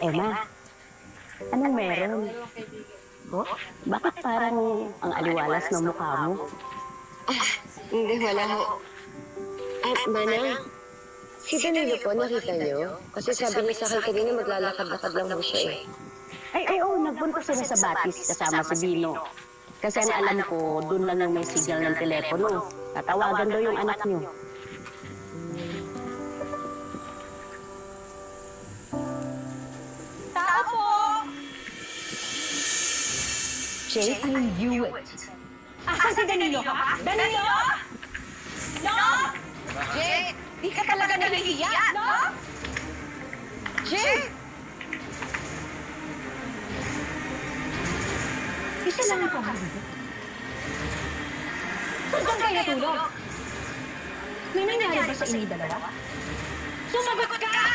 Emma, anong meron? Oh, bakit parang ang aliwalas ng mukha mo? Hindi, wala ho. Manang, si Danilo po, nakita niyo? Kasi sabi niya sa akin kanina maglalakad-lakad lang ho siya eh. Ay, oo, nagpunta sila sa Batis kasama si Bino. Kasi ang alam ko, doon lang yung may signal ng telepono. Tatawagan daw yung anak niyo. Tao po! Jay, I knew it. Asan si Danilo ka pa? Danilo! No! Jay, di ka talaga nahihiya, no? Jay! Isa lang ang pamahigit. Saan kayo natulog? May nangyari ba sa inyo dalawa? Sumagot ka!